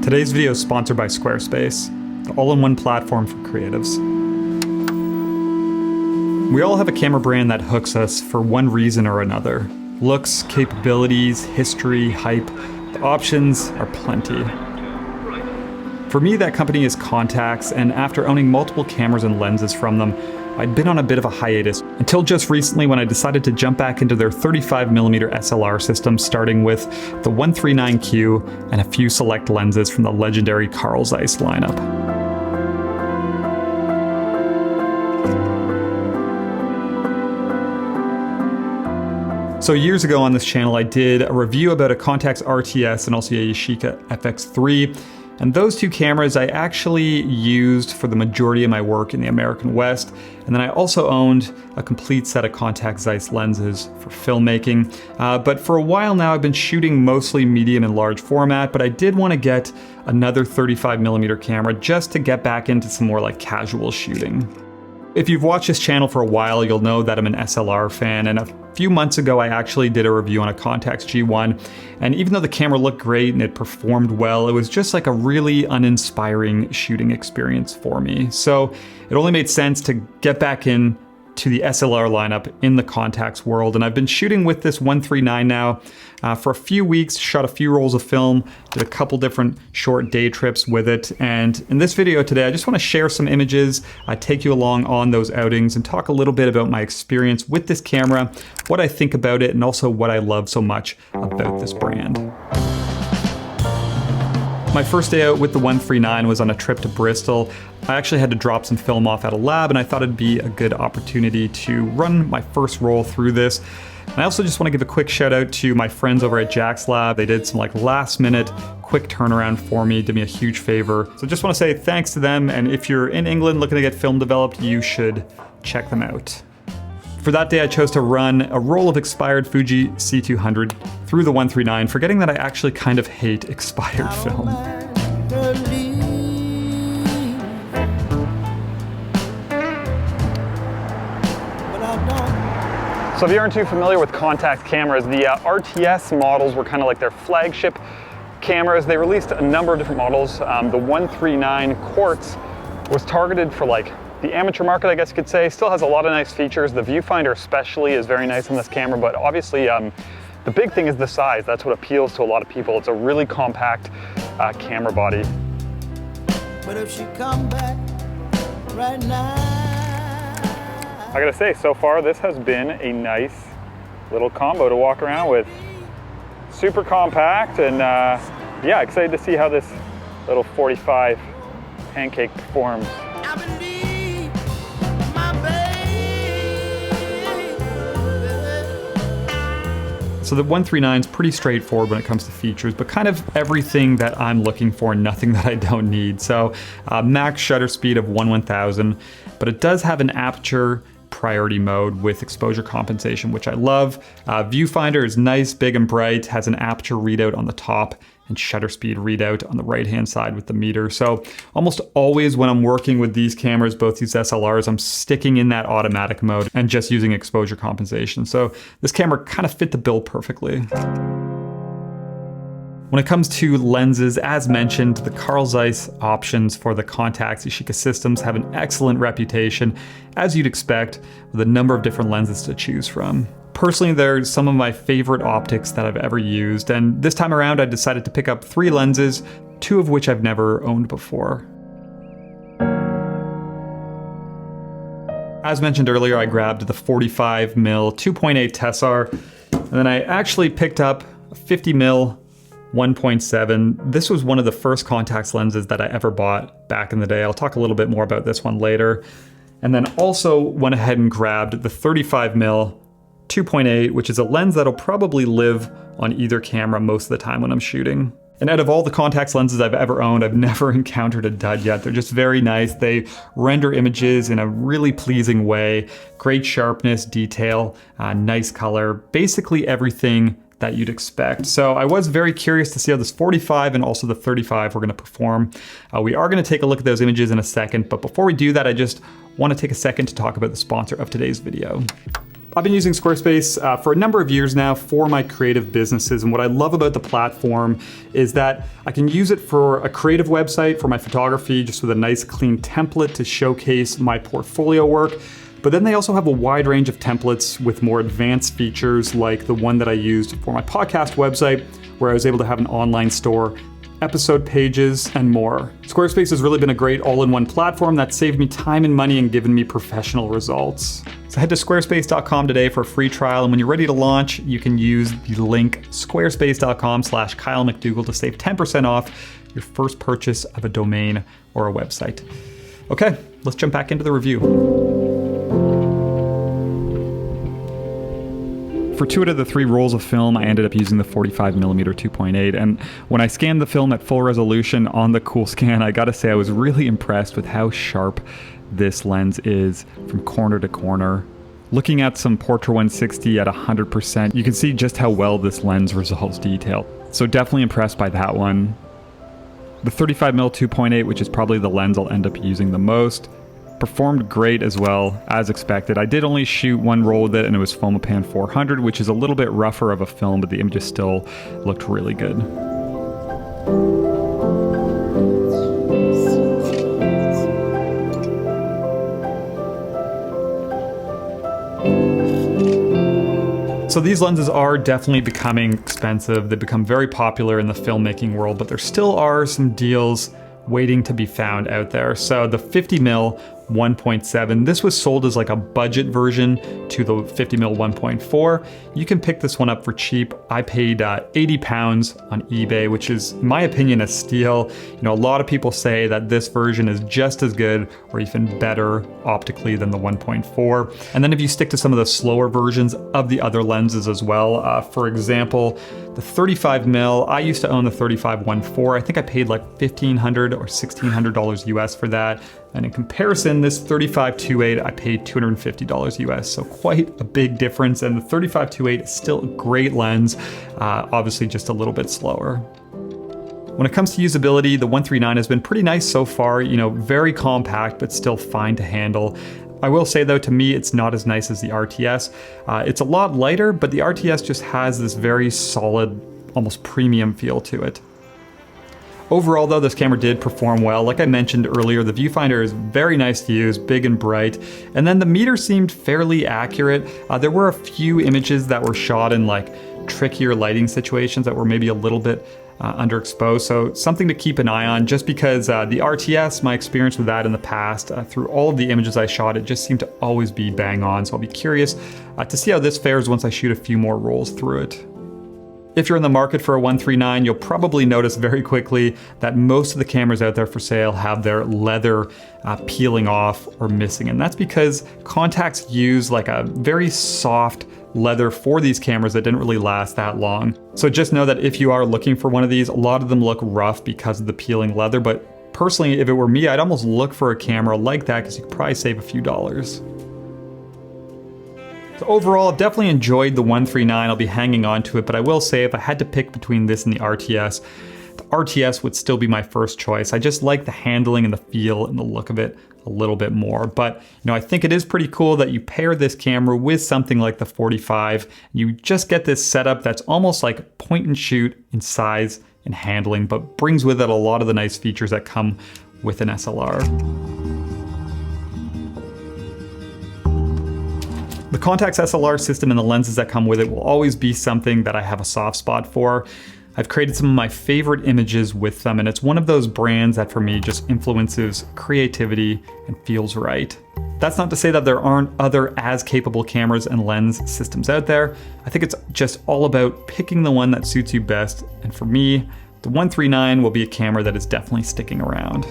Today's video is sponsored by Squarespace, the all-in-one platform for creatives. We all have a camera brand that hooks us for one reason or another. Looks, capabilities, history, hype. The options are plenty. For me, that company is Contax, and after owning multiple cameras and lenses from them, I'd been on a bit of a hiatus until just recently when I decided to jump back into their 35mm SLR system, starting with the 139Q and a few select lenses from the legendary Zeiss lineup. So years ago on this channel, I did a review about a Contax RTS and also a Yashica FX3. And those two cameras I actually used for the majority of my work in the American West. And then I also owned a complete set of Contax Zeiss lenses for filmmaking. But for a while now, I've been shooting mostly medium and large format, but I did want to get another 35mm camera just to get back into some more like casual shooting. If you've watched this channel for a while, you'll know that I'm an SLR fan, and a few months ago I actually did a review on a Contax G1, and even though the camera looked great and it performed well, it was just like a really uninspiring shooting experience for me. So it only made sense to get back in to the SLR lineup in the Contax world, and I've been shooting with this 139 now for a few weeks, shot a few rolls of film, did a couple different short day trips with it, and in this video today I just want to share some images, take you along on those outings and talk a little bit about my experience with this camera, what I think about it, and also what I love so much about this brand. My first day out with the 139 was on a trip to Bristol. I actually had to drop some film off at a lab, and I thought it'd be a good opportunity to run my first roll through this. And I also just want to give a quick shout out to my friends over at Jack's Lab. They did some like last minute quick turnaround for me, did me a huge favor. So just want to say thanks to them, and if you're in England looking to get film developed, you should check them out. For that day, I chose to run a roll of expired Fuji C200 through the 139, forgetting that I actually kind of hate expired film. So if you aren't too familiar with Contax cameras, the RTS models were kind of like their flagship cameras. They released a number of different models. The 139 Quartz was targeted for like the amateur market, I guess you could say. Still has a lot of nice features. The viewfinder especially is very nice on this camera, but obviously the big thing is the size. That's what appeals to a lot of people. It's a really compact camera body. But if she come back right now, I gotta say, so far this has been a nice little combo to walk around with. Super compact, and yeah, excited to see how this little 45 pancake performs. So the 139 is pretty straightforward when it comes to features, but kind of everything that I'm looking for, nothing that I don't need. So max shutter speed of 1/1000, but it does have an aperture priority mode with exposure compensation, which I love. Viewfinder is nice, big and bright, has an aperture readout on the top and shutter speed readout on the right-hand side with the meter. So almost always when I'm working with these cameras, both these SLRs, I'm sticking in that automatic mode and just using exposure compensation. So this camera kind of fit the bill perfectly. When it comes to lenses, as mentioned, the Zeiss options for the Contax Yashica systems have an excellent reputation, as you'd expect, with a number of different lenses to choose from. Personally, they're some of my favorite optics that I've ever used, and this time around I decided to pick up 3 lenses, 2 of which I've never owned before. As mentioned earlier, I grabbed the 45mm 2.8 Tessar, and then I actually picked up a 50mm 1.7. This was one of the first Contax lenses that I ever bought back in the day. I'll talk a little bit more about this one later. And then also went ahead and grabbed the 35mm 2.8, which is a lens that'll probably live on either camera most of the time when I'm shooting. And out of all the Contax lenses I've ever owned, I've never encountered a dud yet. They're just very nice. They render images in a really pleasing way. Great sharpness, detail, nice color, basically everything that you'd expect. So I was very curious to see how this 45 and also the 35 were going to perform. We are going to take a look at those images in a second, but before we do that, I just want to take a second to talk about the sponsor of today's video. I've been using Squarespace for a number of years now for my creative businesses, and what I love about the platform is that I can use it for a creative website for my photography, just with a nice clean template to showcase my portfolio work. But then they also have a wide range of templates with more advanced features, like the one that I used for my podcast website, where I was able to have an online store, episode pages, and more. Squarespace has really been a great all-in-one platform that saved me time and money and given me professional results. So head to squarespace.com today for a free trial, and when you're ready to launch, you can use the link squarespace.com/Kyle McDougall to save 10% off your first purchase of a domain or a website. Okay, let's jump back into the review. For 2 out of the 3 rolls of film, I ended up using the 45mm 2.8, and when I scanned the film at full resolution on the Cool Scan, I gotta say I was really impressed with how sharp this lens is from corner to corner. Looking at some Portra 160 at 100%, you can see just how well this lens resolves detail. So definitely impressed by that one. The 35mm 2.8, which is probably the lens I'll end up using the most, performed great as well, as expected. I did only shoot 1 roll with it, and it was Fomapan 400, which is a little bit rougher of a film, but the images still looked really good. So these lenses are definitely becoming expensive. They've become very popular in the filmmaking world, but there still are some deals waiting to be found out there. So the 50mm 1.7, this was sold as like a budget version to the 50mm 1.4. You can pick this one up for cheap. I paid 80 pounds on eBay, which is, in my opinion, a steal. You know, a lot of people say that this version is just as good or even better optically than the 1.4. And then if you stick to some of the slower versions of the other lenses as well, for example, the 35mm, I used to own the 35-1.4. I think I paid like $1,500 or $1,600 US for that. And in comparison, this 35-2.8, I paid $250 US. So quite a big difference. And the 35-2.8 is still a great lens, obviously just a little bit slower. When it comes to usability, the 139 has been pretty nice so far, you know, very compact, but still fine to handle. I will say though, to me, it's not as nice as the RTS. It's a lot lighter, but the RTS just has this very solid, almost premium feel to it. Overall though, this camera did perform well. Like I mentioned earlier, the viewfinder is very nice to use, big and bright. And then the meter seemed fairly accurate. There were a few images that were shot in like trickier lighting situations that were maybe a little bit underexposed. So something to keep an eye on, just because the RTS, my experience with that in the past, through all of the images I shot, it just seemed to always be bang on. So I'll be curious to see how this fares once I shoot a few more rolls through it. If you're in the market for a 139, you'll probably notice very quickly that most of the cameras out there for sale have their leather peeling off or missing. And that's because Contax use like a very soft leather for these cameras that didn't really last that long. So just know that if you are looking for one of these, a lot of them look rough because of the peeling leather. But personally, if it were me, I'd almost look for a camera like that because you could probably save a few dollars. So overall, I've definitely enjoyed the 139. I'll be hanging on to it, but I will say if I had to pick between this and the RTS would still be my first choice. I just like the handling and the feel and the look of it a little bit more. But you know, I think it is pretty cool that you pair this camera with something like the 45. You just get this setup that's almost like point and shoot in size and handling, but brings with it a lot of the nice features that come with an SLR. The Contax SLR system and the lenses that come with it will always be something that I have a soft spot for. I've created some of my favorite images with them, and it's one of those brands that for me just influences creativity and feels right. That's not to say that there aren't other as capable cameras and lens systems out there. I think it's just all about picking the one that suits you best, and for me, the 139 will be a camera that is definitely sticking around.